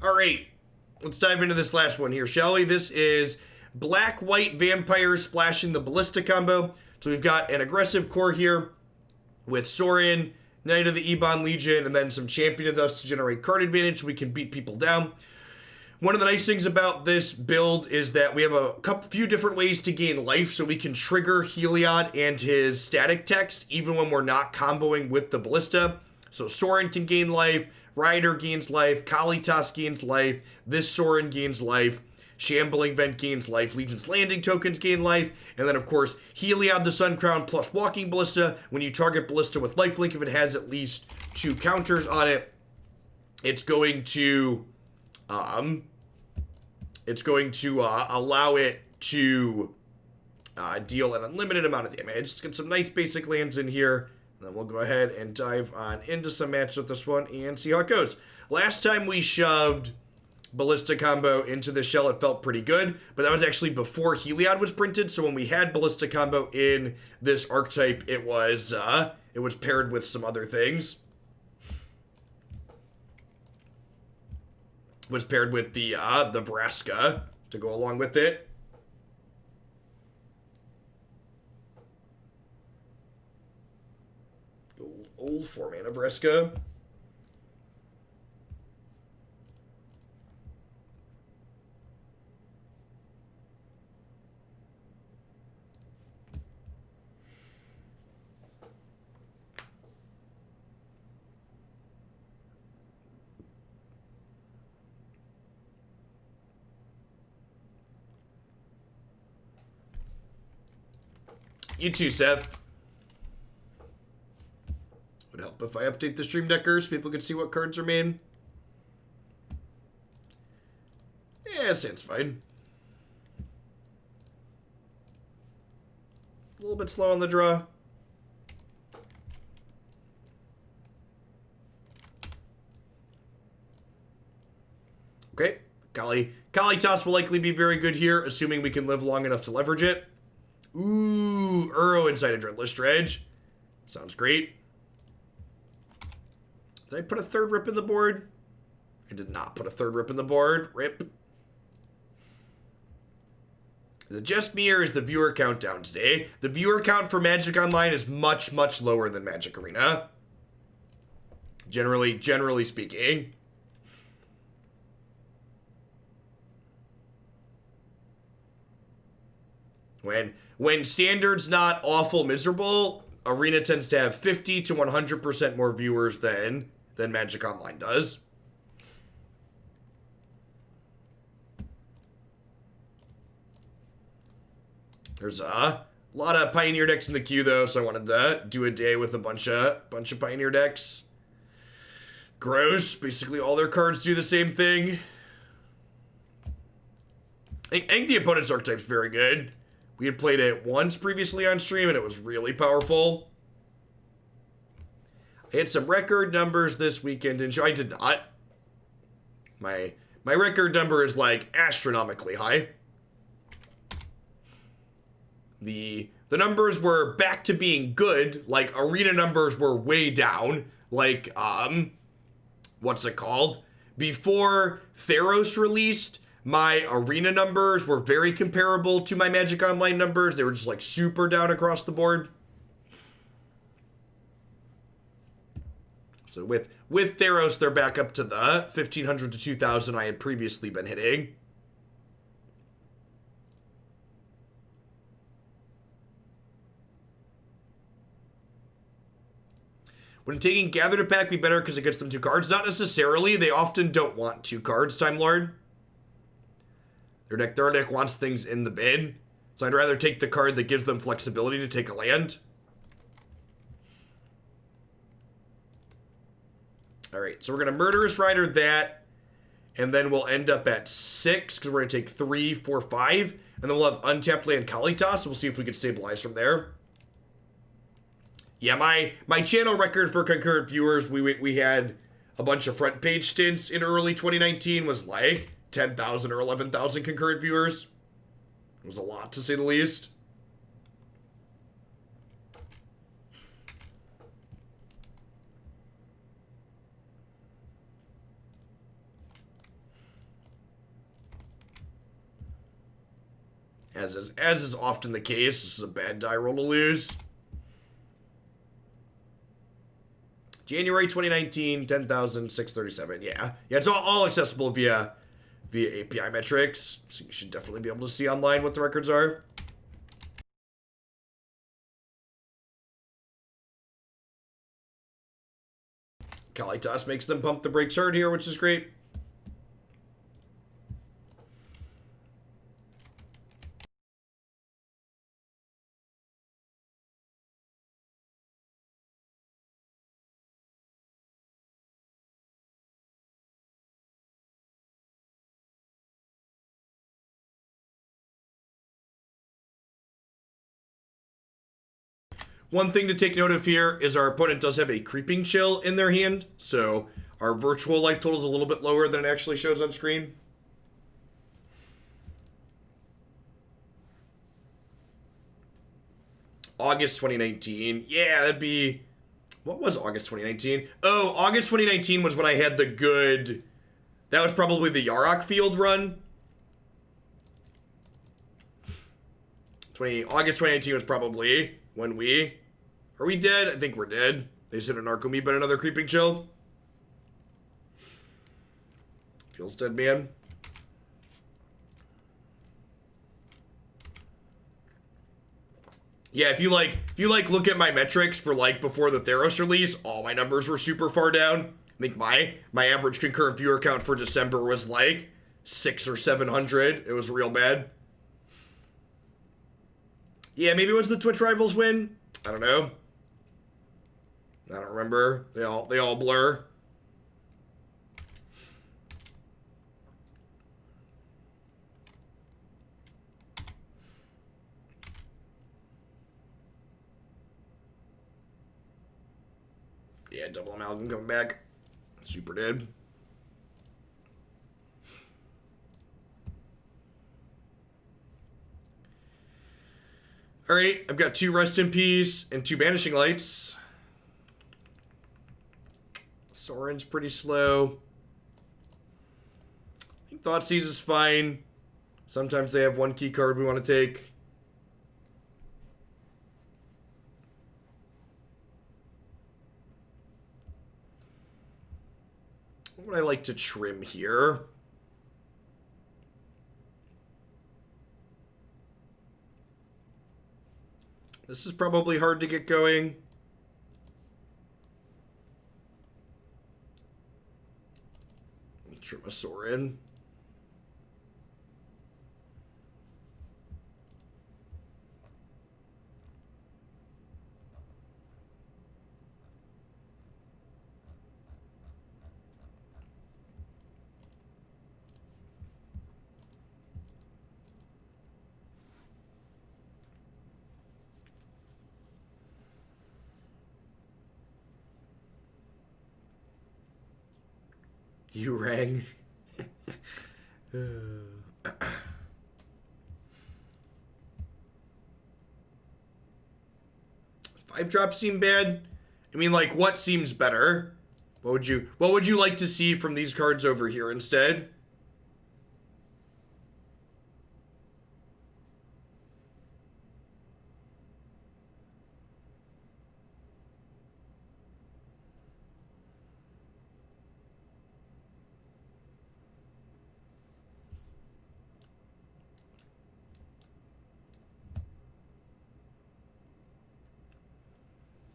Alright, let's dive into this last one here, shall we? This is Black-White Vampires splashing the Ballista combo. So we've got an aggressive core here with Sorin, Knight of the Ebon Legion, and then some Champion of Dusk to generate card advantage so we can beat people down. One of the nice things about this build is that we have a few different ways to gain life, so we can trigger Heliod and his static text even when we're not comboing with the Ballista. So Sorin can gain life, Rider gains life, Kalitas gains life, this Sorin gains life, Shambling Vent gains life, Legion's Landing tokens gain life, and then of course Heliod the Sun Crown plus Walking Ballista. When you target Ballista with lifelink, if it has at least 2 counters on it, it's going to allow it to deal an unlimited amount of damage. Let's get some nice basic lands in here. Then we'll go ahead and dive on into some matches with this one and see how it goes. Last time we shoved Ballista combo into the shell, it felt pretty good, but that was actually before Heliod was printed, so when we had Ballista combo in this archetype, it was paired with some other things. It was paired with the Vraska to go along with it. Old 4-mana Vraska. You too, Seth. Would help if I update the stream deckers so people can see what cards are made. Yeah, sounds fine. A little bit slow on the draw. Okay, Kalitas will likely be very good here, assuming we can live long enough to leverage it. Ooh, Uro inside a Dreadless Dredge. Sounds great. Did I put a third rip in the board? I did not put a third rip in the board. Rip. Is it just me or is the viewer count down today? The viewer count for Magic Online is much, much lower than Magic Arena. Generally speaking. When Standard's not awful miserable, Arena tends to have 50 to 100% more viewers than Magic Online does. There's a lot of Pioneer decks in the queue though, so I wanted to do a day with a bunch of Pioneer decks. Gross. Basically all their cards do the same thing. I think the opponent's archetype's very good. We had played it once previously on stream, and it was really powerful. I had some record numbers this weekend, and I did not. My record number is, like, astronomically high. The numbers were back to being good. Like, arena numbers were way down. Like, what's it called? Before Theros released, my arena numbers were very comparable to my Magic Online numbers. They were just like super down across the board. So with Theros, they're back up to the 1,500 to 2,000 I had previously been hitting. When taking Gather to Pack be better because it gets them 2 cards? Not necessarily. They often don't want 2 cards, Time Lord. Their deck wants things in the bin. So I'd rather take the card that gives them flexibility to take a land. Alright, so we're going to Murderous Rider that. And then we'll end up at 6, because we're going to take 3, 4, 5. And then we'll have untapped land Kalitas. We'll see if we can stabilize from there. Yeah, my channel record for concurrent viewers, we had a bunch of front page stints in early 2019, was like 10,000 or 11,000 concurrent viewers. It was a lot, to say the least. As is often the case, this is a bad die roll to lose. January 2019, 10,637. Yeah, it's all accessible via API metrics, so you should definitely be able to see online what the records are. Kalitas makes them pump the brakes hard here, which is great. One thing to take note of here is our opponent does have a Creeping Chill in their hand, so our virtual life total is a little bit lower than it actually shows on screen. August 2019. Yeah, that'd be... What was August 2019? Oh, August 2019 was when I had the good... That was probably the Yarok Field run. August 2019 was probably when we... Are we dead? I think we're dead. They said an Narcomi, but another Creeping Chill. Feels dead, man. Yeah, if you look at my metrics for before the Theros release, all my numbers were super far down. I think my average concurrent viewer count for December was 600 or 700. It was real bad. Yeah, maybe it was the Twitch Rivals win. I don't know. I don't remember. They all blur. Yeah, double amalgam coming back. Super dead. Alright, I've got 2 Rest in Peace and 2 Banishing Lights. Sorin's pretty slow. I think Thoughtseize is fine. Sometimes they have 1 key card we want to take. What would I like to trim here? This is probably hard to get going. Trim a Sorin. You rang. 5 drops seem bad. I mean, what seems better? What would you like to see from these cards over here instead?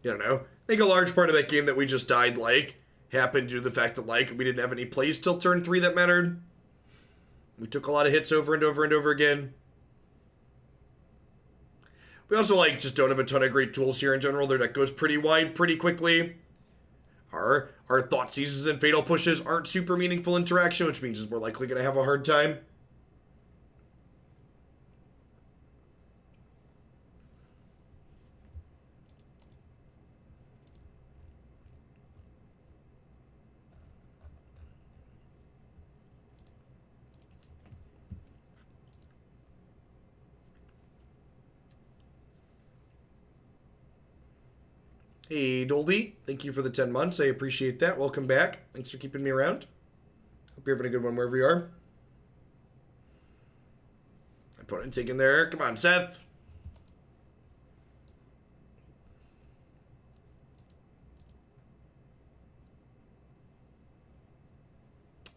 I don't know. I think a large part of that game that we just died, happened due to the fact that, we didn't have any plays till turn 3 that mattered. We took a lot of hits over and over and over again. We also, just don't have a ton of great tools here in general. Their deck goes pretty wide pretty quickly. Our Thoughtseizes and Fatal Pushes aren't super meaningful interaction, which means we're likely going to have a hard time. Hey, Doldy, thank you for the 10 months. I appreciate that. Welcome back. Thanks for keeping me around. Hope you're having a good one wherever you are. Opponent taken there. Come on, Seth.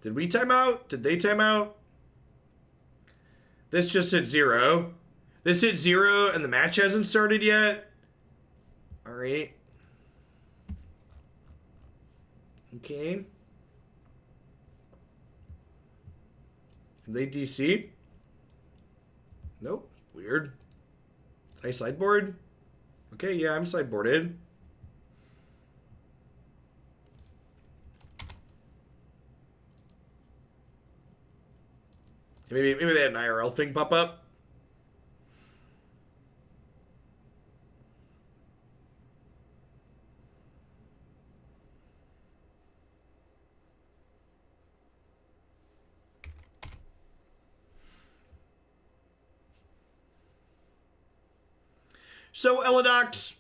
Did we time out? Did they time out? This just hit 0. This hit 0 and the match hasn't started yet. All right. Okay. Did they DC? Nope. Weird. Did I sideboard? Okay, yeah, I'm sideboarded. Maybe they had an IRL thing pop up. So, Elidox,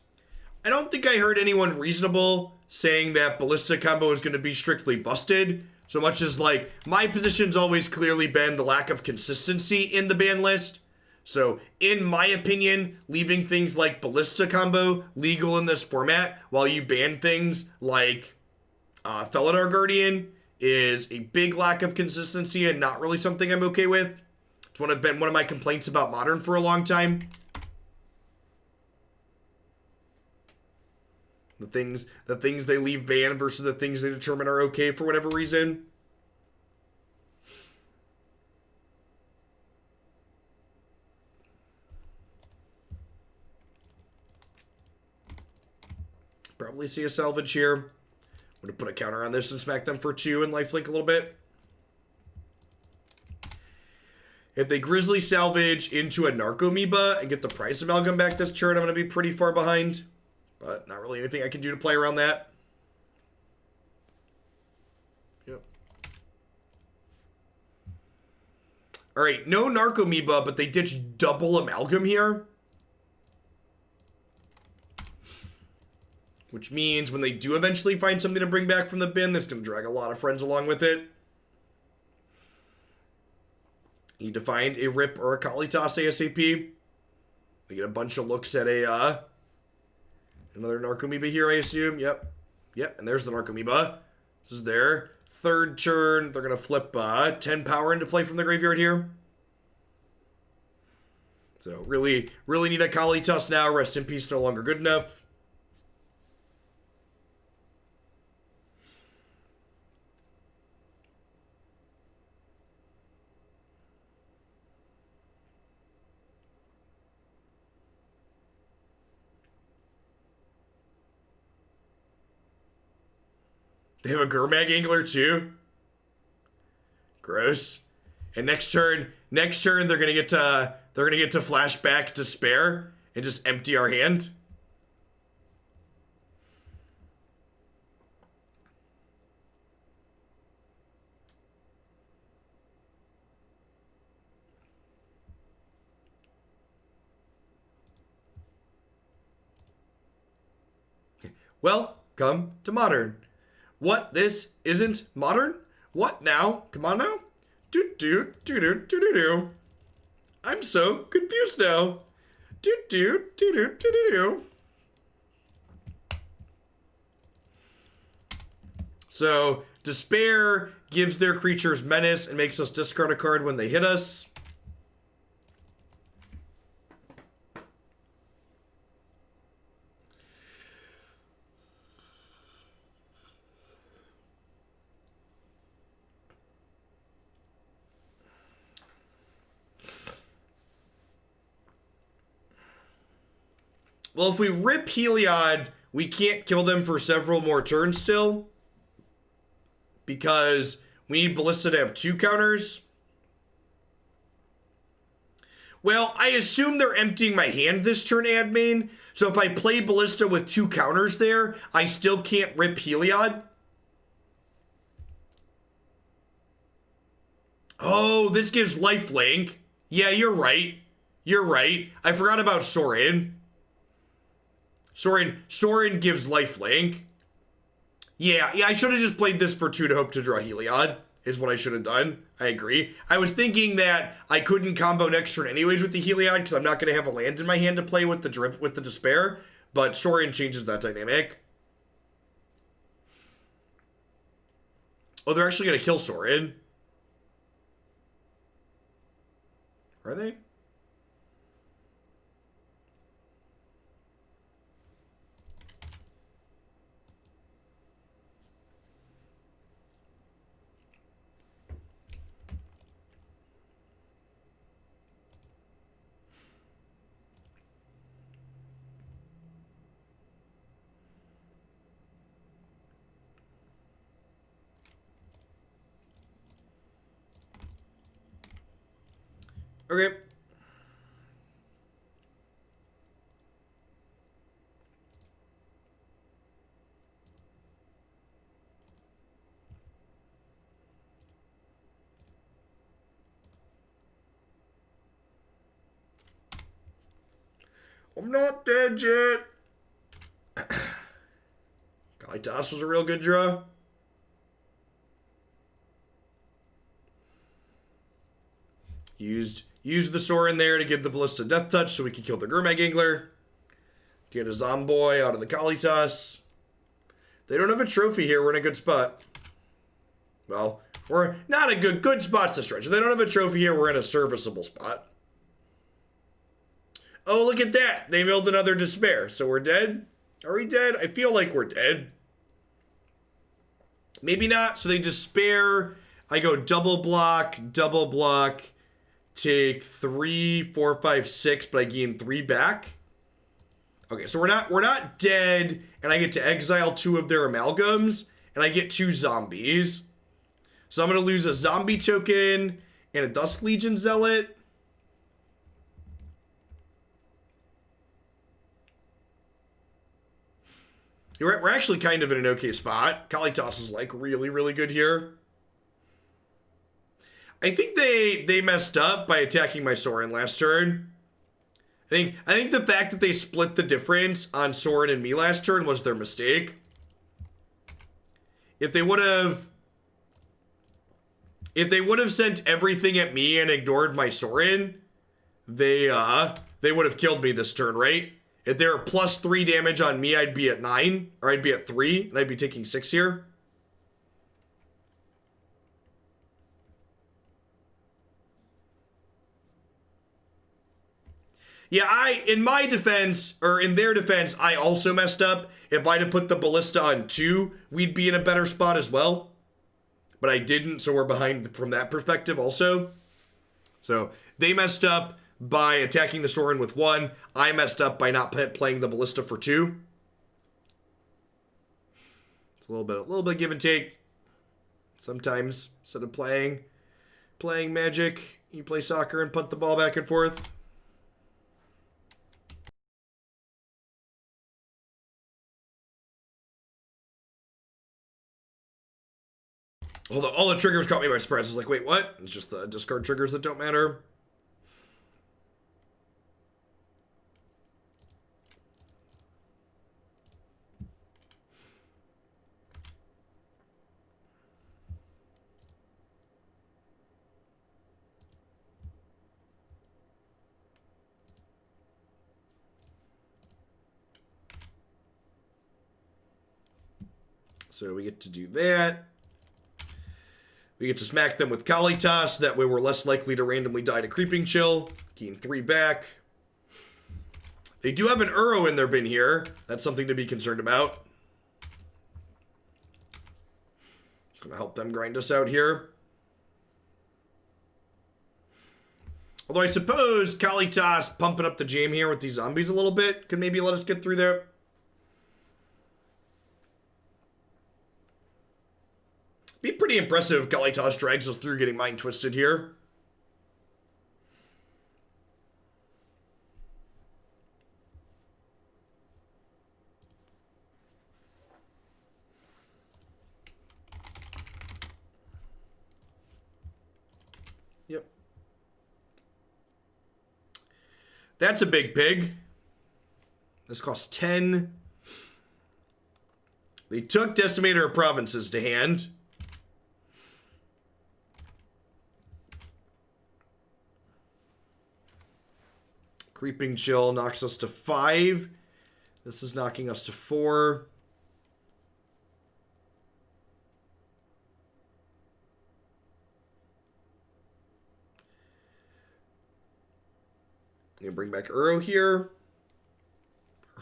I don't think I heard anyone reasonable saying that Ballista combo is going to be strictly busted. So much as, like, my position's always clearly been the lack of consistency in the ban list. So, in my opinion, leaving things like Ballista combo legal in this format while you ban things like Felidar Guardian is a big lack of consistency and not really something I'm okay with. It's been one of my complaints about Modern for a long time. The things they leave banned versus the things they determine are okay for whatever reason. Probably see a salvage here. I'm going to put a counter on this and smack them for 2 and lifelink a little bit. If they Grizzly salvage into a Narcomoeba and get the price amalgam back this turn, I'm going to be pretty far behind. But not really anything I can do to play around that. Yep. Alright, no Narcomoeba, but they ditched double Amalgam here. Which means when they do eventually find something to bring back from the bin, that's going to drag a lot of friends along with it. Need to find a Rip or a Kalitas ASAP. They get a bunch of looks at a... Another Narcomoeba here, I assume. Yep. Yep, and there's the Narcomoeba. This is their third turn. They're going to flip 10 power into play from the graveyard here. So, really need a Kalitas now. Rest in peace, no longer good enough. They have a Gurmag Angler too. Gross. And next turn they're gonna get to flashback Despair and just empty our hand. Welcome to Modern. What? This isn't Modern? What now? Come on now. Do. I'm so confused now. Do. So, Despair gives their creatures menace and makes us discard a card when they hit us. Well, if we rip Heliod, we can't kill them for several more turns still. Because we need Ballista to have 2 counters. Well, I assume they're emptying my hand this turn, admin. So if I play Ballista with 2 counters there, I still can't rip Heliod. Oh, this gives lifelink. Yeah, you're right. You're right. I forgot about Sorin. Sorin gives lifelink. Yeah, I should have just played this for 2 to hope to draw Heliod. is what I should have done. I agree. I was thinking that I couldn't combo next turn anyways with the Heliod because I'm not going to have a land in my hand to play with the Despair, but Sorin changes that dynamic. Oh, they're actually going to kill Sorin. Are they? Okay. I'm not dead yet. Kalitas was a real good draw. Used the Sorin there to give the Ballista Death Touch so we could kill the Gurmag Angler. Get a Zomboy out of the Kalitas. They don't have a trophy here. We're in a good spot. Well, we're not a good spot's to stretch. If they don't have a trophy here, we're in a serviceable spot. Oh, look at that. They milled another Despair. So we're dead? Are we dead? I feel like we're dead. Maybe not. So they Despair. I go double block, take 3, 4, 5, 6, but I gain 3 back. Okay, so we're not dead, and I get to exile 2 of their amalgams, and I get 2 zombies. So I'm gonna lose a zombie token and a Dusk Legion Zealot. We're actually kind of in an okay spot. Kalitas is like really, really good here. I think they messed up by attacking my Sorin last turn. I think the fact that they split the difference on Sorin and me last turn was their mistake. If they would have sent everything at me and ignored my Sorin, they would have killed me this turn, right? If they were +3 damage on me, I'd be at 9, or I'd be at 3, and I'd be taking 6 here. Yeah, in my defense, or in their defense, I also messed up. If I'd have put the Ballista on 2, we'd be in a better spot as well. But I didn't, so we're behind from that perspective also. So they messed up by attacking the Sorin with 1. I messed up by not playing the Ballista for 2. It's a little bit give and take. Sometimes, instead of playing Magic, you play soccer and punt the ball back and forth. All the triggers caught me by surprise. I was like, wait, what? It's just the discard triggers that don't matter. So we get to do that. We get to smack them with Kalitas. That way we're less likely to randomly die to Creeping Chill. Gain 3 back. They do have an Uro in their bin here. That's something to be concerned about. It's going to help them grind us out here. Although I suppose Kalitas pumping up the jam here with these zombies a little bit could maybe let us get through there. Be pretty impressive if Kalitas drags us through getting Mind Twisted here. Yep. That's a big pig. This costs 10. They took Decimator of Provinces to hand. Creeping Chill knocks us to 5. This is knocking us to 4. You bring back Uro here.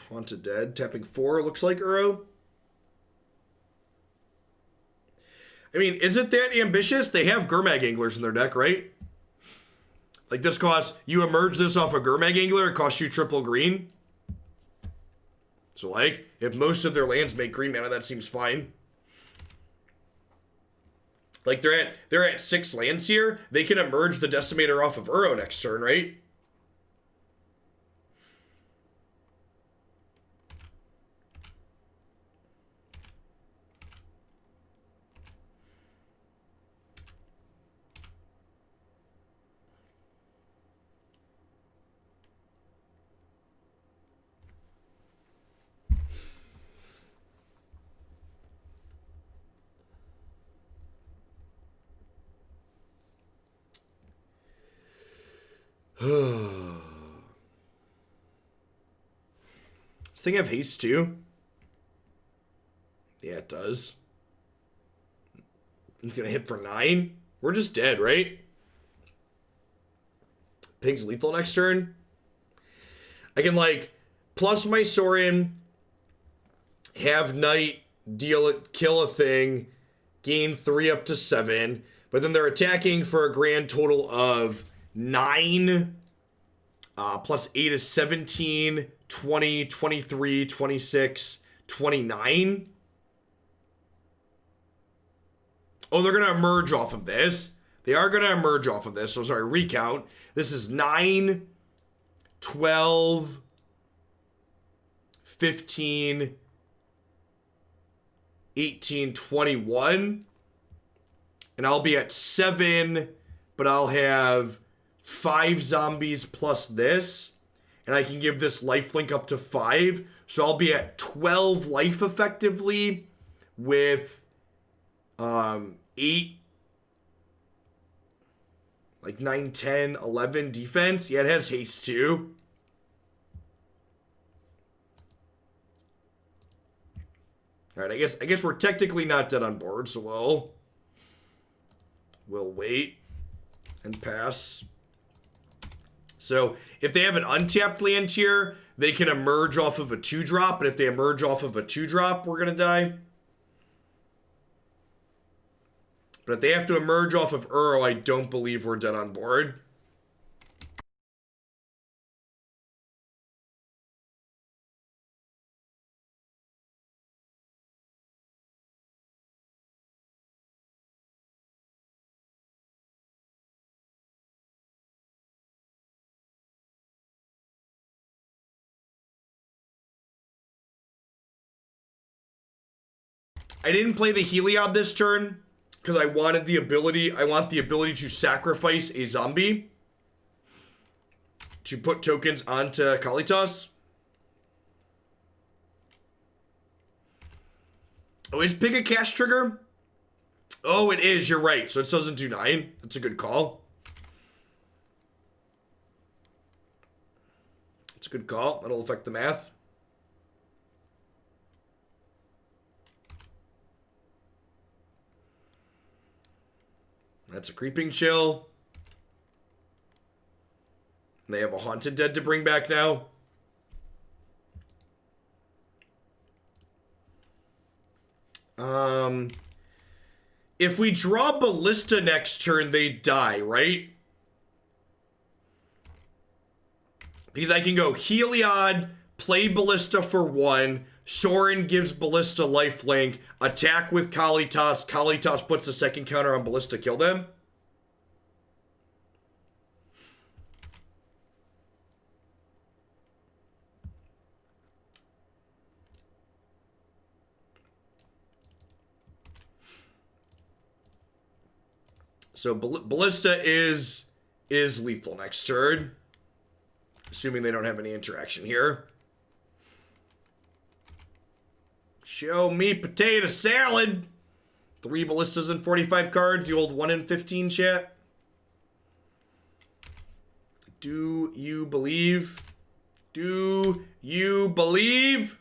Haunted Dead, tapping 4, looks like Uro. I mean, is it that ambitious? They have Gurmag Anglers in their deck, right? Like this costs, you emerge this off a Gurmag Angler, it costs you triple green. So like, if most of their lands make green mana, that seems fine. Like they're at 6 lands here. They can emerge the Decimator off of Uro next turn, right? Does this thing have haste too? Yeah, it does. It's gonna hit for 9. We're just dead, right? Pig's lethal next turn. I can like plus my Sorin, have Knight, deal it, kill a thing, gain 3 up to 7, but then they're attacking for a grand total of 9, plus 8 is 17, 20, 23, 26, 29. Oh, they're going to emerge off of this. They are going to emerge off of this. So sorry, recount. This is 9, 12, 15, 18, 21. And I'll be at 7, but I'll have 5 zombies plus this, and I can give this lifelink up to 5, so I'll be at 12 life effectively with 8, like 9, 10, 11 defense. Yeah, it has haste too. All right, I guess we're technically not dead on board, so we'll wait and pass. So if they have an untapped land here, they can emerge off of a 2-drop. And if they emerge off of a 2-drop, we're going to die. But if they have to emerge off of Uro, I don't believe we're dead on board. I didn't play the Heliod this turn because I want the ability to sacrifice a zombie to put tokens onto Kalitas. Oh, is Pig a cast trigger? Oh, it is. You're right. So it doesn't do 9. That's a good call. It's a good call. That'll affect the math. That's a Creeping Chill. And they have a Haunted Dead to bring back now. If we draw Ballista next turn, they die, right? Because I can go Heliod, play Ballista for 1, Sorin gives Ballista lifelink, attack with Kalitas, Kalitas puts a second counter on Ballista, kill them. So Ballista is lethal next turn, assuming they don't have any interaction here. Show me potato salad. 3 Ballistas and 45 cards. The old 1 in 15 chat. Do you believe? Do you believe?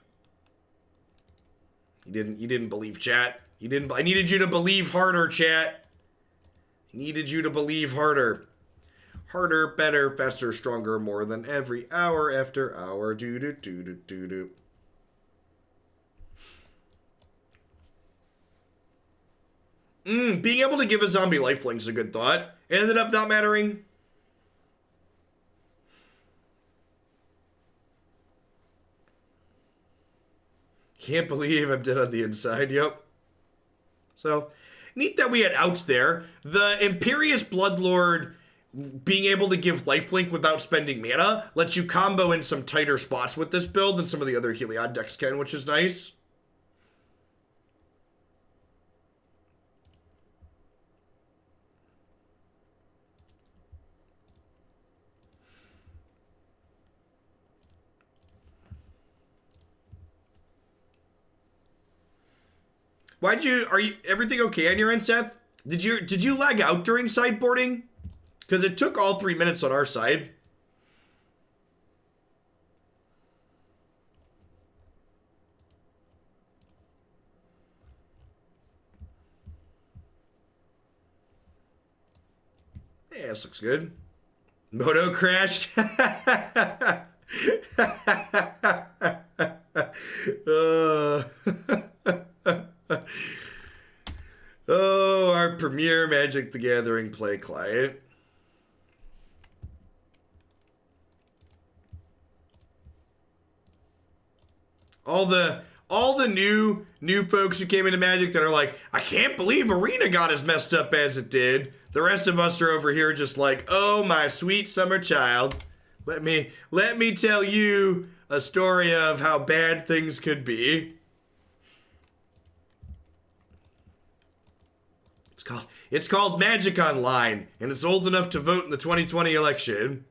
You didn't believe, chat. You didn't. I needed you to believe harder, chat. I needed you to believe harder. Harder, better, faster, stronger, more than every hour after hour. Do do do do do do. Being able to give a zombie lifelink's a good thought. It ended up not mattering. Can't believe I'm dead on the inside. Yep. So, neat that we had outs there. The Imperious Bloodlord being able to give lifelink without spending mana lets you combo in some tighter spots with this build than some of the other Heliod decks can, which is nice. Are you everything okay on your end, Seth? Did you lag out during sideboarding? Because it took all 3 minutes on our side. Yeah, this looks good. Moto crashed. Oh, our premier Magic the Gathering play client. All the new folks who came into Magic that are like, I can't believe Arena got as messed up as it did. The rest of us are over here just like, oh my sweet summer child. Let me tell you a story of how bad things could be. It's called Magic Online, and it's old enough to vote in the 2020 election.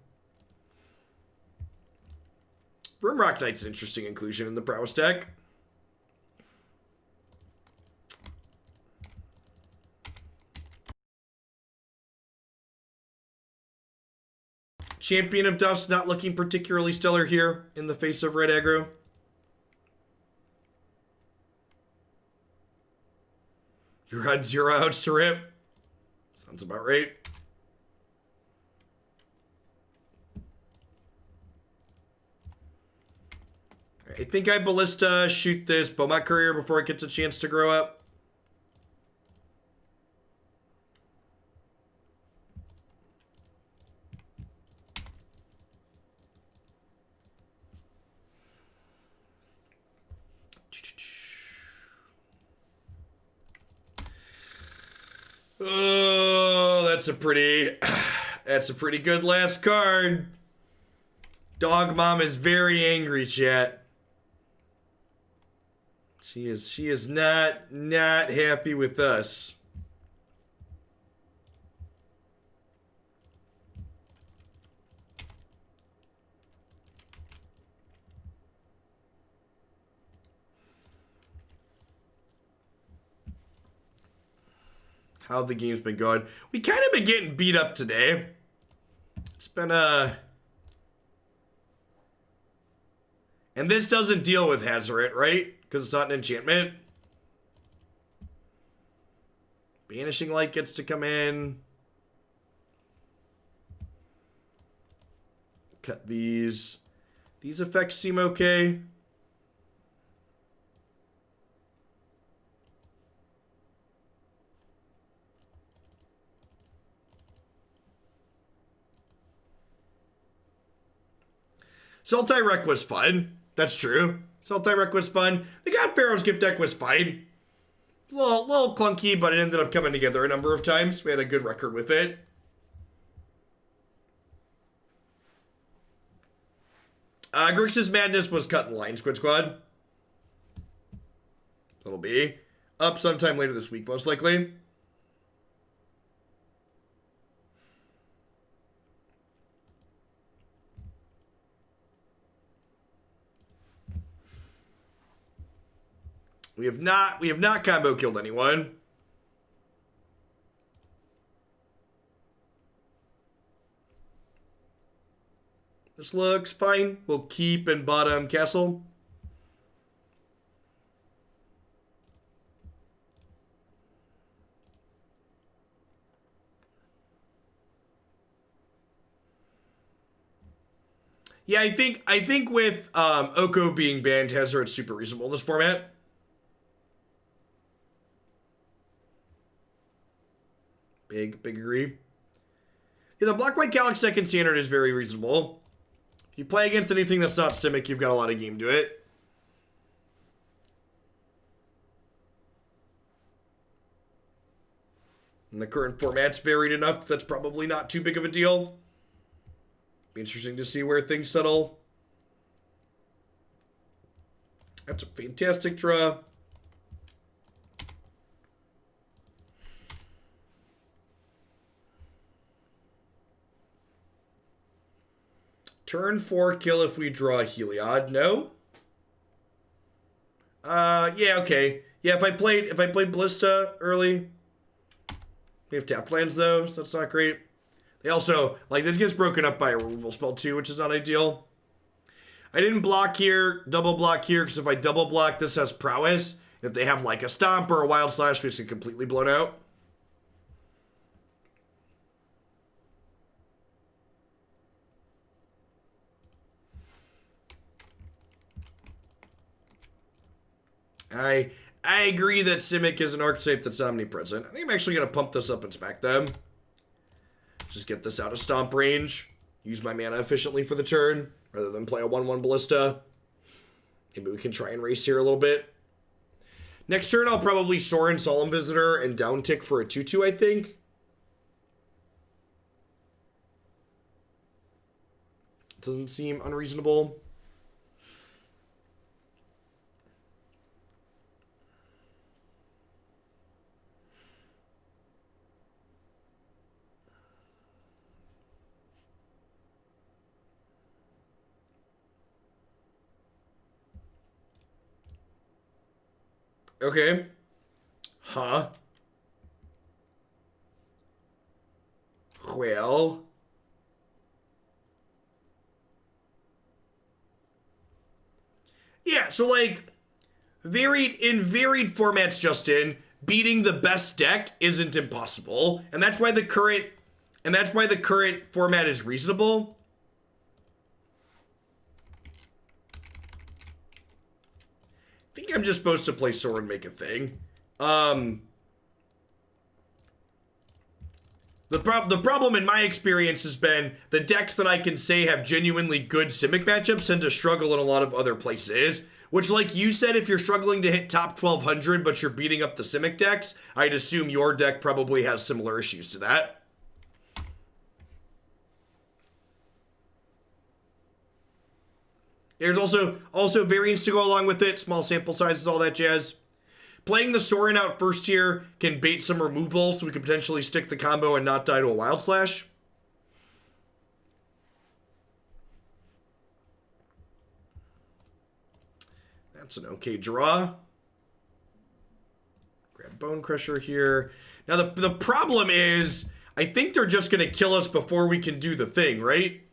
Brimrock Knight's an interesting inclusion in the Prowess deck. Champion of Dusk not looking particularly stellar here in the face of red aggro. You're on 0 outs to rip. Sounds about right. I think I Ballista shoot this Beaumont Courier before it gets a chance to grow up. Oh, that's a pretty good last card. Dog Mom is very angry, chat. She is not happy with us. How the game's been going. We kind of been getting beat up today. It's been and this doesn't deal with Hazoret, right? Because it's not an enchantment. Banishing Light gets to come in. Cut these. These effects seem okay. Sultai Wreck was fun. That's true. Sultai Wreck was fun. The God Pharaoh's Gift deck was fine. A little clunky, but it ended up coming together a number of times. We had a good record with it. Grixis Madness was cut in line, Squid Squad. It'll be up sometime later this week, most likely. We have not combo killed anyone. This looks fine. We'll keep in bottom castle. Yeah, I think with Oko being banned, Hazard, it's super reasonable in this format. Big agree. Yeah, the Black-White Galaxy second standard is very reasonable. If you play against anything that's not Simic, you've got a lot of game to it. And the current format's varied enough that's probably not too big of a deal. Be interesting to see where things settle. That's a fantastic draw. Turn 4 kill if we draw a Heliod. No? Yeah, okay. Yeah, if I played Ballista early. We have tap lands though, so that's not great. They also, like, this gets broken up by a removal spell too, which is not ideal. I didn't block here, double block here, because if I double block, this has prowess. If they have like a stomp or a wild slash, we just get completely blown out. I agree that Simic is an archetype that's omnipresent. I think I'm actually going to pump this up and smack them. Just get this out of stomp range. Use my mana efficiently for the turn, rather than play a 1-1 Ballista. Maybe we can try and race here a little bit. Next turn, I'll probably Sorin, Solemn Visitor, and down tick for a 2-2, I think. Doesn't seem unreasonable. Okay. Huh. Well. Yeah, so like varied formats, Justin, beating the best deck isn't impossible, and that's why the current format is reasonable. I think I'm just supposed to play Sorin, make a thing. The problem in my experience has been the decks that I can say have genuinely good Simic matchups tend to struggle in a lot of other places. Which, like you said, if you're struggling to hit top 1200 but you're beating up the Simic decks, I'd assume your deck probably has similar issues to that. There's also variants to go along with it, small sample sizes, all that jazz. Playing the Sorin out first here can bait some removal, so we could potentially stick the combo and not die to a Wild Slash. That's an okay draw. Grab Bone Crusher here. Now the problem is, I think they're just going to kill us before we can do the thing, right?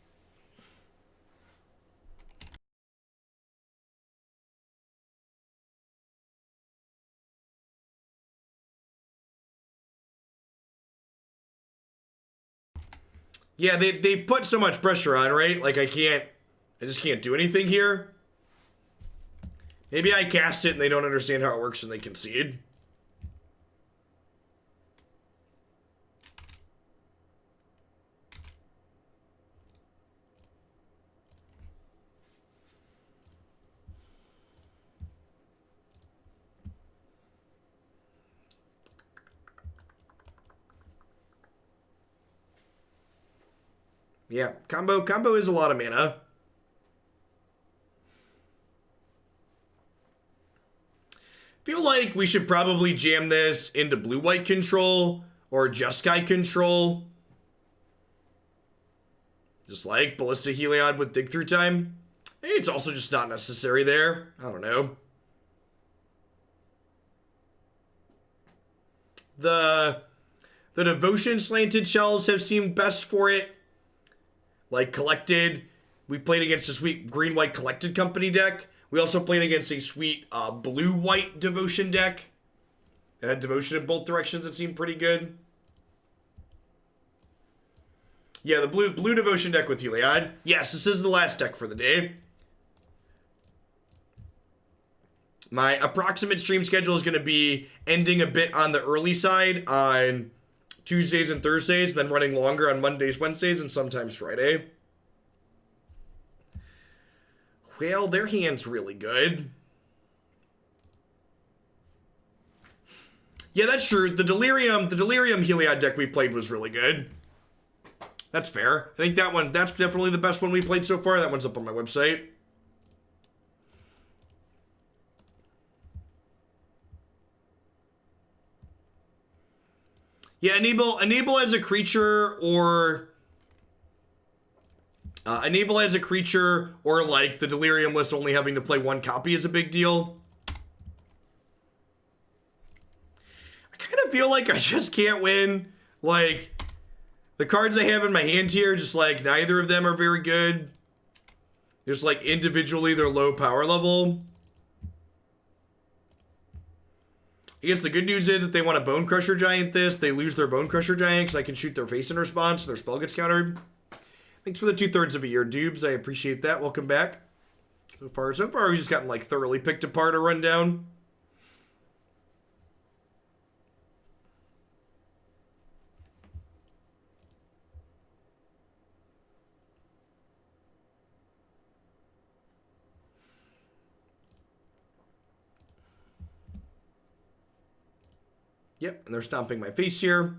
Yeah, they put so much pressure on, right? Like I just can't do anything here. Maybe I cast it and they don't understand how it works and they concede. Yeah, combo is a lot of mana. Feel like we should probably jam this into blue-white control or Jeskai control. Just like Ballista Heliod with dig through time. Hey, it's also just not necessary there. I don't know. The devotion slanted shells have seemed best for it. Like collected We played against a sweet green-white Collected Company deck. We also played against a sweet blue-white Devotion deck. It had Devotion in both directions. It seemed pretty good. Yeah, the blue Devotion deck with Heliod. Yes, this is the last deck for the day. My approximate stream schedule is going to be ending a bit on the early side on Tuesdays and Thursdays, then running longer on Mondays, Wednesdays, and sometimes Friday. Well, their hand's really good. Yeah, that's true. The Delirium Heliod deck we played was really good. That's fair. I think that's definitely the best one we played so far. That one's up on my website. Yeah, enable as a creature or like the Delirium list only having to play one copy is a big deal. I kind of feel like I just can't win. Like, the cards I have in my hand here, just like neither of them are very good. Just like individually they're low power level. I guess the good news is that they want a Bone Crusher Giant this. They lose their Bone Crusher Giant because I can shoot their face in response. So their spell gets countered. Thanks for the 2/3 of a year, Dubes. I appreciate that. Welcome back. So far, we've just gotten like thoroughly picked apart or run down. Yep, and they're stomping my face here.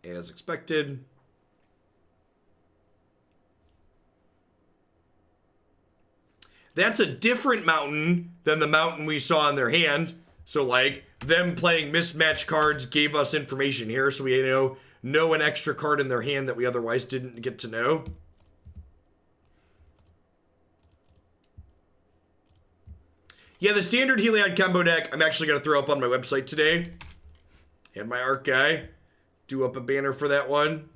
As expected. That's a different mountain than the mountain we saw in their hand. So, like, them playing mismatched cards gave us information here. So we know an extra card in their hand that we otherwise didn't get to know. Yeah, the standard Heliod combo deck, I'm actually going to throw up on my website today. Had my art guy do up a banner for that one.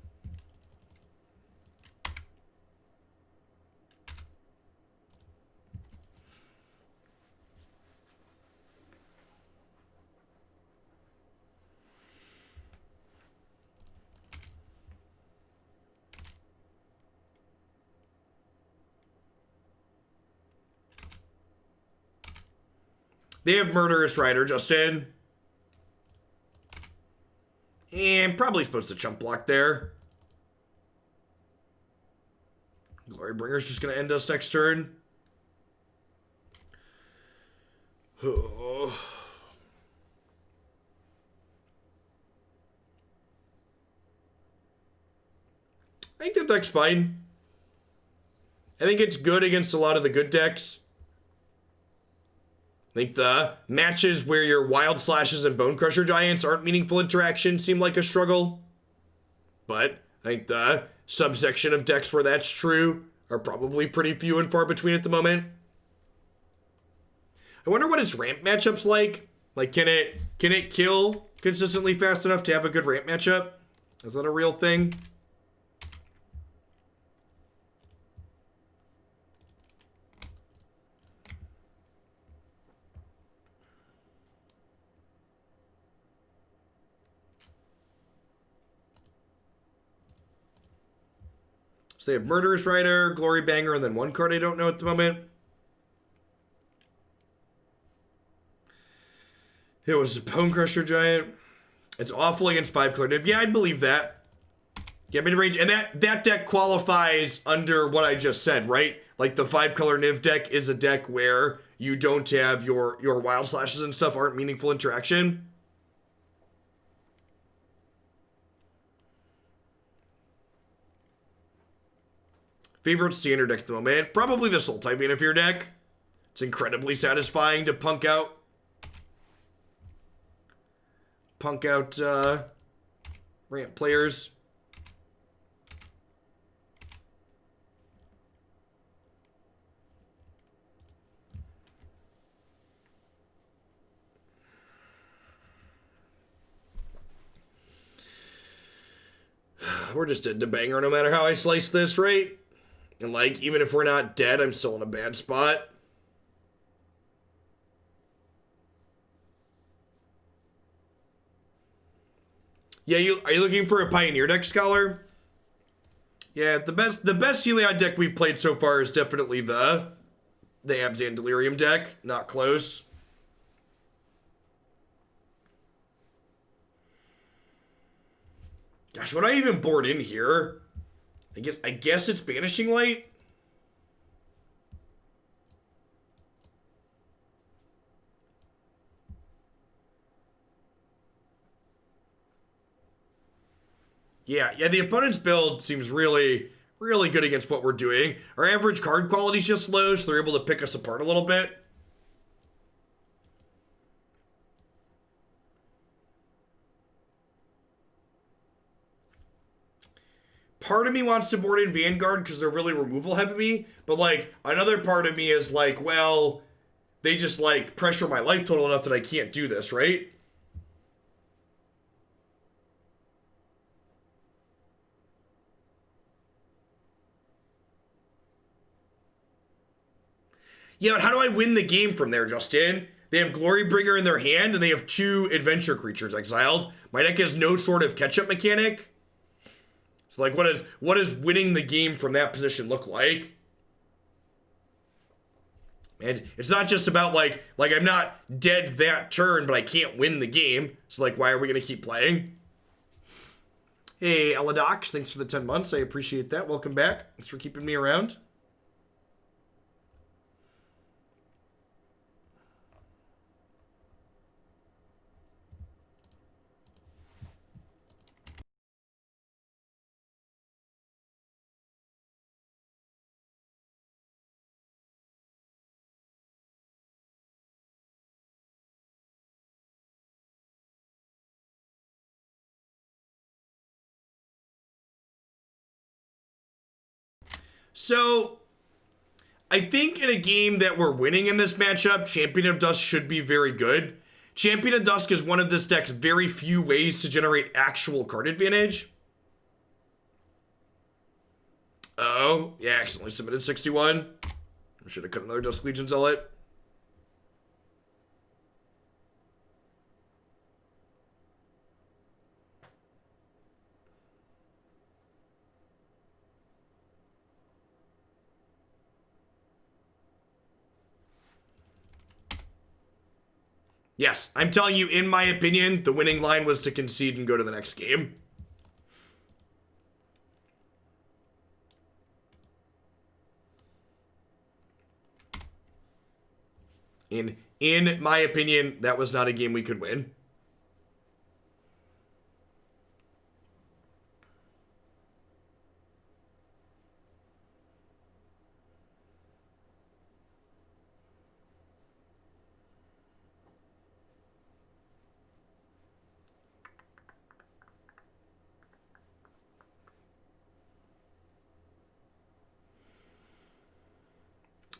They have Murderous Rider, Justin. And probably supposed to chump block there. Glorybringer's just going to end us next turn. Oh. I think that deck's fine. I think it's good against a lot of the good decks. I think the matches where your Wild Slashes and Bone Crusher Giants aren't meaningful interactions seem like a struggle. But I think the subsection of decks where that's true are probably pretty few and far between at the moment. I wonder what its ramp matchup's like. Like, can it kill consistently fast enough to have a good ramp matchup? Is that a real thing? So they have Murderous Rider, Glory Banger, and then one card I don't know at the moment. It was a Bone Crusher Giant. It's awful against 5-color Niv. Yeah, I'd believe that. Yeah, mid-range. And that deck qualifies under what I just said, right? Like, the 5-color Niv deck is a deck where you don't have your Wild Slashes and stuff aren't meaningful interaction. Favorite standard deck at the moment? Probably the Soul Type Vengeful deck. It's incredibly satisfying to punk out ramp players. We're just a banger no matter how I slice this, right? And, like, even if we're not dead, I'm still in a bad spot. Yeah, are you looking for a Pioneer deck, Scholar? Yeah, the best Heliod deck we've played so far is definitely the Abzan Delirium deck. Not close. Gosh, what do I even board in here? I guess it's Banishing Light. Yeah, the opponent's build seems really, really good against what we're doing. Our average card quality is just low, so they're able to pick us apart a little bit. Part of me wants to board in Vanguard because they're really removal heavy, but, like, another part of me is like, well, they just, like, pressure my life total enough that I can't do this, right? Yeah, but how do I win the game from there, Justin? They have Glorybringer in their hand, and they have 2 adventure creatures exiled. My deck has no sort of catch-up mechanic. So, like, what does winning the game from that position look like? And it's not just about, like I'm not dead that turn, but I can't win the game. So, like, why are we going to keep playing? Hey, Eladox, thanks for the 10 months. I appreciate that. Welcome back. Thanks for keeping me around. So, I think in a game that we're winning in this matchup, Champion of Dusk should be very good. Champion of Dusk is one of this deck's very few ways to generate actual card advantage. Oh, yeah, accidentally submitted 61. I should have cut another Dusk Legion Zealot. Yes, I'm telling you, in my opinion, the winning line was to concede and go to the next game. In my opinion, that was not a game we could win.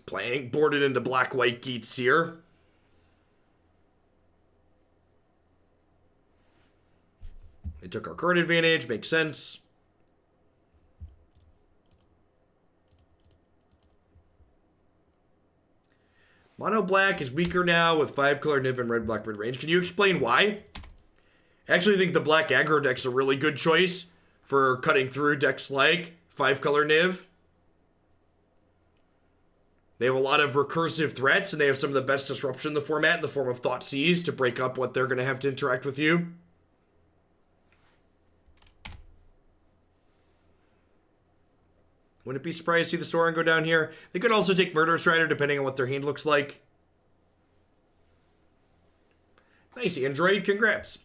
Playing, boarded into black-white Geats here. They took our card advantage, makes sense. Mono black is weaker now with 5-color Niv and red-black mid-range. Can you explain why? I actually think the black aggro deck's a really good choice for cutting through decks like 5-color Niv. They have a lot of recursive threats, and they have some of the best disruption in the format in the form of Thoughtseize to break up what they're going to have to interact with you. Wouldn't be surprised to see the Sorin go down here. They could also take Murderous Rider, depending on what their hand looks like. Nice, Android. Congrats.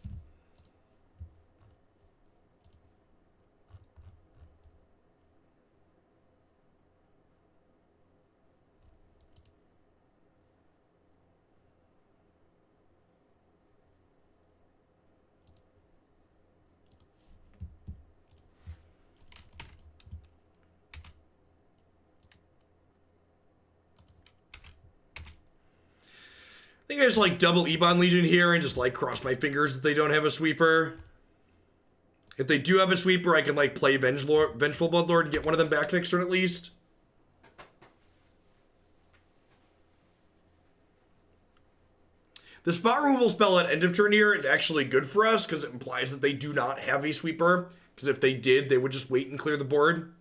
I think I just like double Ebon Legion here and just like cross my fingers that they don't have a sweeper. If they do have a sweeper, I can like play Vengeful Bloodlord and get one of them back next turn at least. The spot removal spell at end of turn here is actually good for us because it implies that they do not have a sweeper. Because if they did, they would just wait and clear the board.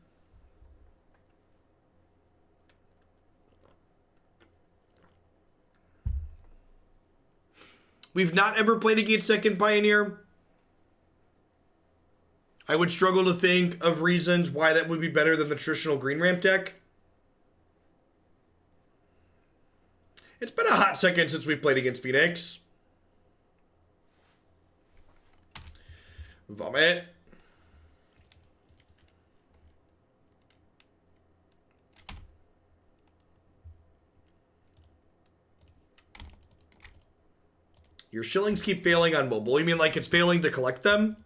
We've not ever played against second Pioneer. I would struggle to think of reasons why that would be better than the traditional green ramp deck. It's been a hot second since we played against Phoenix. Vomit. Your shillings keep failing on mobile. You mean like it's failing to collect them?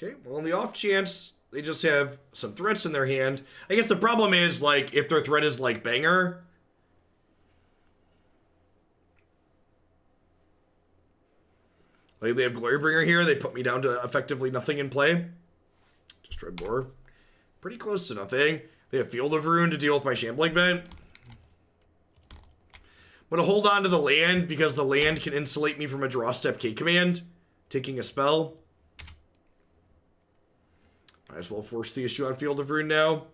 Okay, well, on the off chance they just have some threats in their hand. I guess the problem is, like, if their threat is, like, Banger. Like, they have Glorybringer here. They put me down to effectively nothing in play. Just Red Boar. Pretty close to nothing. They have Field of Ruin to deal with my Shambling Vent. I'm going to hold on to the land because the land can insulate me from a draw step K command. Taking a spell. Might as well force the issue on Field of Ruin now.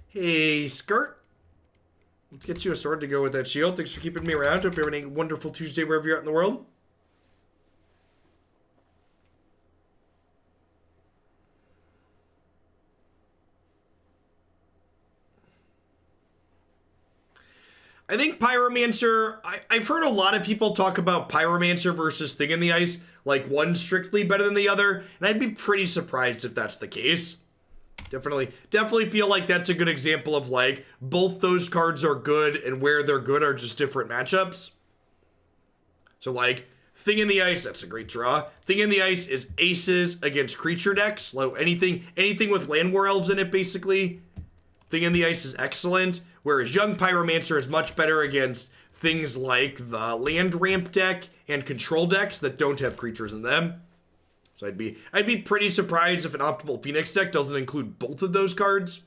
Hey, Skirt. Let's get you a sword to go with that shield. Thanks for keeping me around. Hope you're having a wonderful Tuesday wherever you're at in the world. I think Pyromancer, I've heard a lot of people talk about Pyromancer versus Thing in the Ice, like one strictly better than the other, and I'd be pretty surprised if that's the case. Definitely feel like that's a good example of, like, both those cards are good, and where they're good are just different matchups. So, like, Thing in the Ice, that's a great draw. Thing in the Ice is aces against creature decks, like anything with Land War Elves in it, basically. Thing in the Ice is excellent, whereas Young Pyromancer is much better against things like the land ramp deck and control decks that don't have creatures in them. So I'd be pretty surprised if an optimal Phoenix deck doesn't include both of those cards.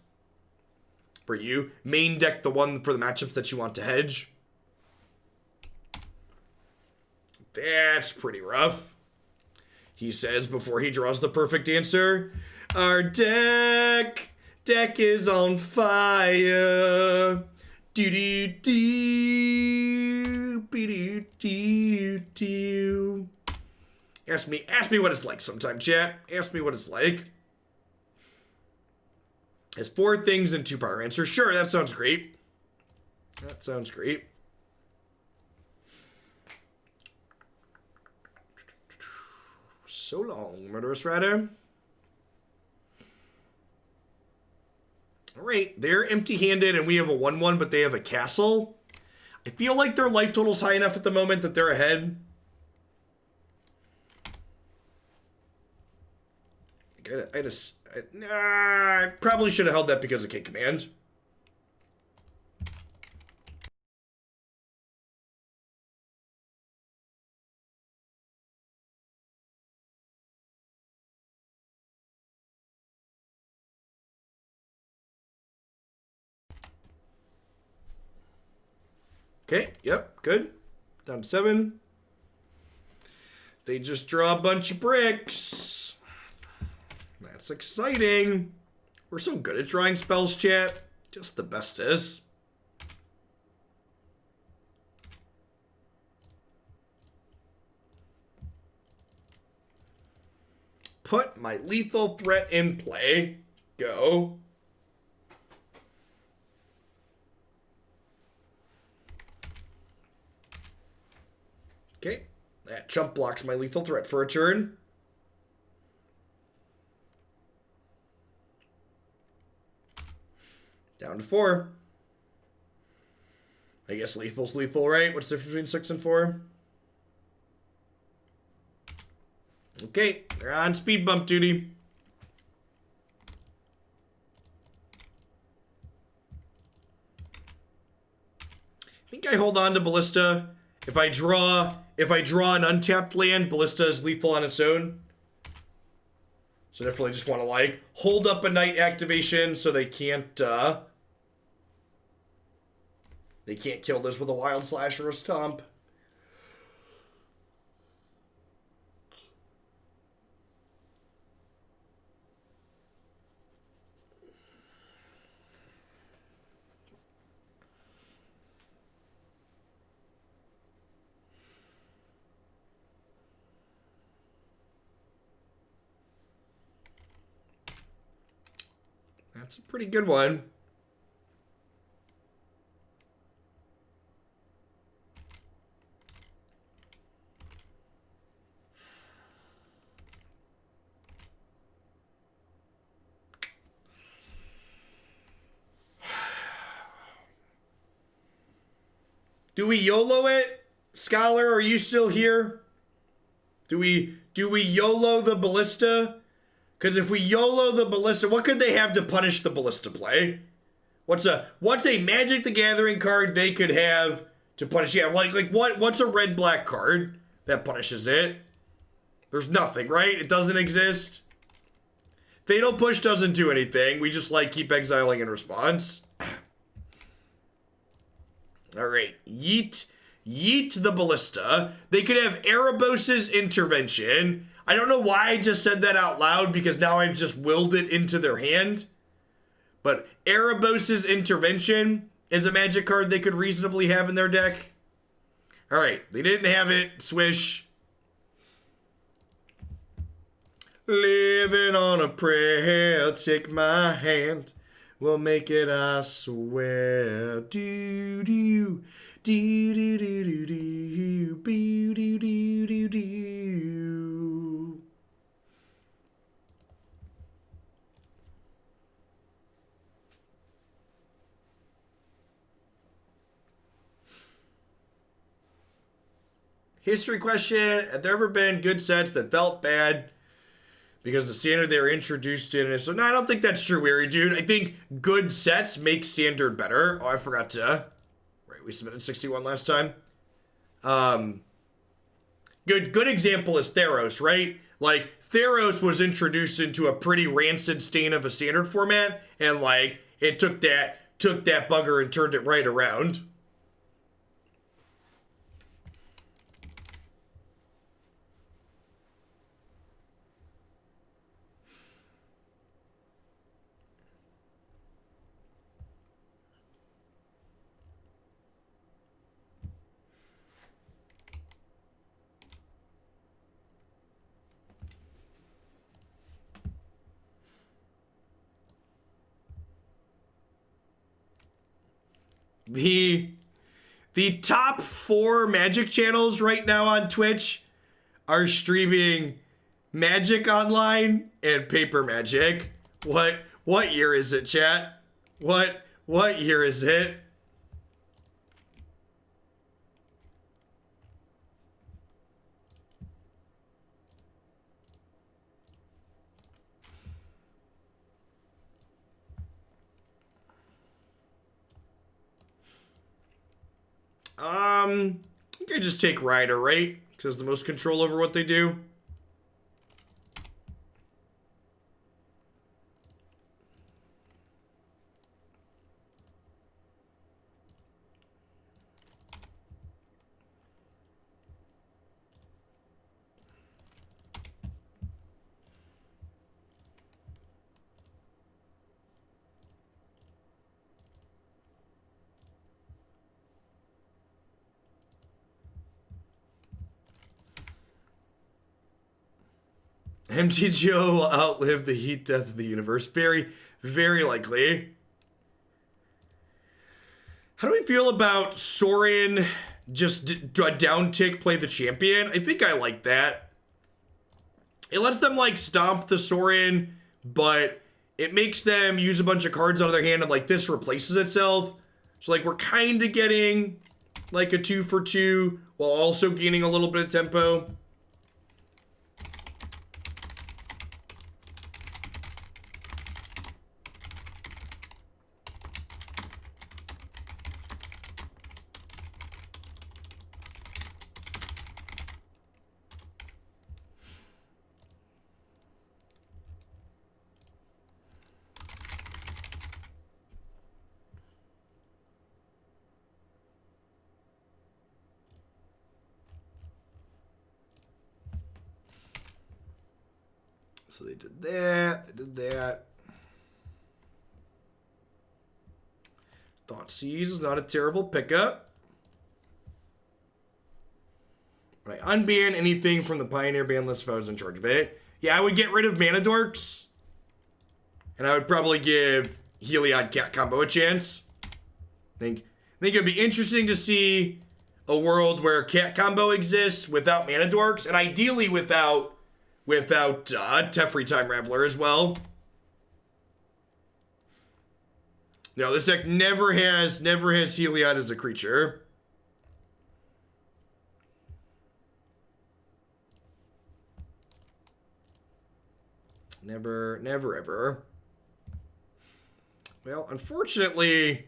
For you, main deck the one for the matchups that you want to hedge. That's pretty rough. He says before he draws the perfect answer, our deck is on fire. Do do do do do do. Ask me what it's like sometime, chat. Ask me what it's like. It's 4 things and 2 power answers. Sure, that sounds great. That sounds great. So long, Murderous Rider. Alright, they're empty-handed and we have a 1-1, but they have a castle. I feel like their life total's high enough at the moment that they're ahead. I probably should have held that because of K command. Okay, yep, good. Down to 7. They just draw a bunch of bricks. That's exciting. We're so good at drawing spells, chat. Just the bestest. Put my lethal threat in play. Go. Okay, that chump blocks my lethal threat for a turn. Down to 4. I guess lethal's lethal, right? What's the difference between 6 and 4? Okay, they're on speed bump duty. I think I hold on to Ballista If I draw an untapped land, Ballista is lethal on its own. So definitely just want to like hold up a night activation so they can't kill this with a Wild Slash or a Stomp. That's a pretty good one. Do we YOLO it? Scholar, are you still here? Do we YOLO the Ballista? Because if we YOLO the Ballista, what could they have to punish the Ballista play? What's a Magic the Gathering card they could have to punish? Yeah, what's a red-black card that punishes it? There's nothing, right? It doesn't exist. Fatal Push doesn't do anything. We just like keep exiling in response. All right, yeet the Ballista. They could have Erebos's Intervention. I don't know why I just said that out loud because now I've just willed it into their hand. But Erebos's Intervention is a Magic card they could reasonably have in their deck. All right, they didn't have it. Swish. Living on a prayer, take my hand. We'll make it, I swear. Do do do do do do do do do do do. History question: have there ever been good sets that felt bad because the standard they were introduced in? So no, I don't think that's true, Weary Dude. I think good sets make standard better. Oh, I forgot to. Right, we submitted 61 last time. Good example is Theros, right? Like, Theros was introduced into a pretty rancid stain of a standard format, and like, it took that bugger and turned it right around. The top 4 Magic channels right now on Twitch are streaming Magic Online and Paper Magic. What year is it, chat? What year is it? I think I just take Rider, right? Because the most control over what they do. MTGO will outlive the heat death of the universe. Very, very likely. How do we feel about Sorin just down tick play the champion? I think I like that. It lets them like stomp the Sorin, but it makes them use a bunch of cards out of their hand and like this replaces itself. So like we're kind of getting like a 2-for-2 while also gaining a little bit of tempo. So they did that. They did that. Thoughtseize is not a terrible pickup. But I unban anything from the Pioneer ban list if I was in charge of it. Yeah, I would get rid of Mana Dorks. And I would probably give Heliod Cat combo a chance. I think it'd be interesting to see a world where Cat combo exists without Mana Dorks, and ideally without Teferi Time Raveler as well. No, this deck never has Heliod as a creature. Never, ever. Well, unfortunately,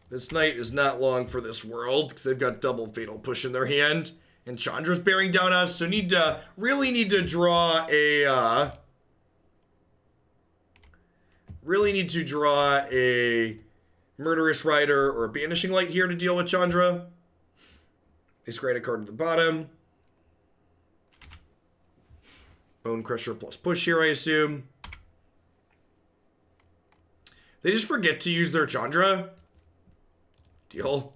this night is not long for this world because they've got double Fatal Push in their hand, and Chandra's bearing down us. So really need to draw a Murderous Rider or a Banishing Light here to deal with Chandra. They scry a card at the bottom. Bone Crusher plus push here, I assume. They just forget to use their Chandra. Deal.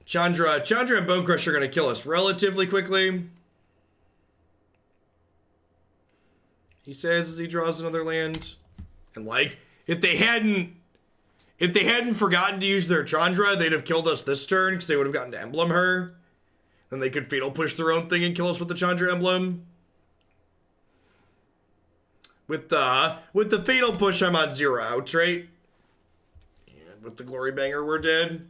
Chandra and Bone Crusher are going to kill us relatively quickly. He says as he draws another land. And like, if they hadn't forgotten to use their Chandra, they'd have killed us this turn because they would have gotten to Emblem her. Then they could Fatal Push their own thing and kill us with the Chandra Emblem. With the Fatal Push, I'm on 0 outs, right? And with the Glory Banger, we're dead.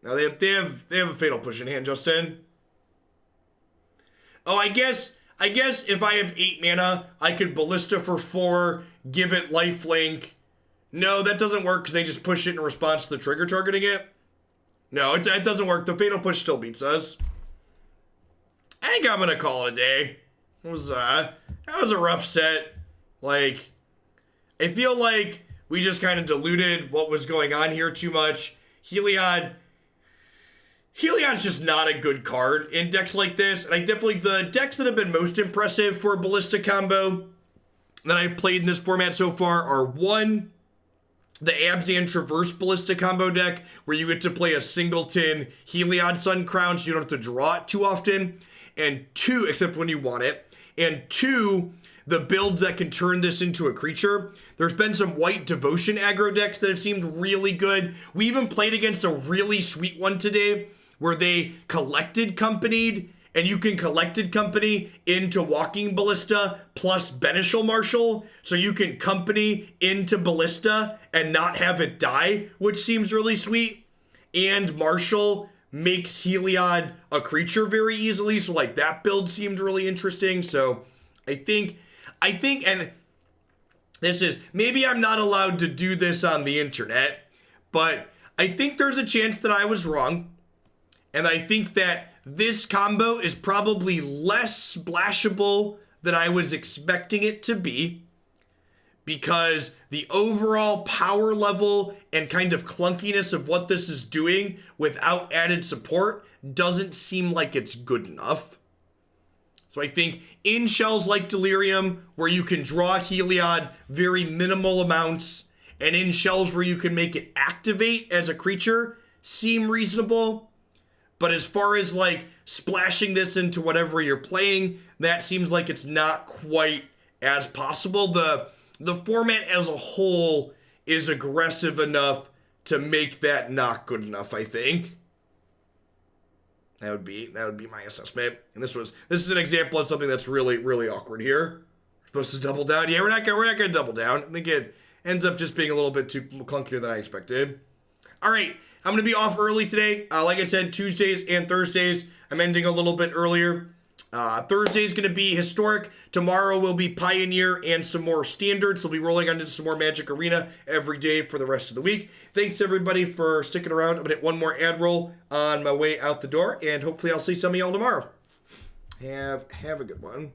Now they have a Fatal Push in hand, Justin. Oh, I guess if I have 8 mana, I could Ballista for 4, give it lifelink. No, that doesn't work because they just push it in response to the trigger targeting it. No, it doesn't work. The Fatal Push still beats us. I think I'm gonna call it a day. That was a rough set. Like, I feel like we just kind of diluted what was going on here too much. Heliod's just not a good card in decks like this. And I definitely, the decks that have been most impressive for Ballista combo that I've played in this format so far are 1, the Abzan Traverse Ballista combo deck, where you get to play a singleton Heliod Sun Crown, so you don't have to draw it too often. And 2, except when you want it. And 2, the builds that can turn this into a creature. There's been some white Devotion aggro decks that have seemed really good. We even played against a really sweet one today, where they collected companied, and you can collected company into Walking Ballista plus Beneficial Marshal, so you can company into Ballista and not have it die, which seems really sweet. And Marshal makes Heliod a creature very easily, so like that build seemed really interesting. So I think, and this is, maybe I'm not allowed to do this on the internet, but I think there's a chance that I was wrong. And I think that this combo is probably less splashable than I was expecting it to be, because the overall power level and kind of clunkiness of what this is doing without added support doesn't seem like it's good enough. So I think in shells like Delirium, where you can draw Heliod very minimal amounts, and in shells where you can make it activate as a creature, seem reasonable. But as far as like splashing this into whatever you're playing, that seems like it's not quite as possible. The format as a whole is aggressive enough to make that not good enough, I think. That would be my assessment. And this is an example of something that's really, really awkward here. We're supposed to double down. Yeah, we're not gonna double down. I ends up just being a little bit too clunkier than I expected. All right, I'm going to be off early today. Like I said, Tuesdays and Thursdays, I'm ending a little bit earlier. Thursday is going to be Historic. Tomorrow will be Pioneer and some more Standards. We'll be rolling on into some more Magic Arena every day for the rest of the week. Thanks, everybody, for sticking around. I'm going to hit one more ad roll on my way out the door, and hopefully I'll see some of y'all tomorrow. Have a good one.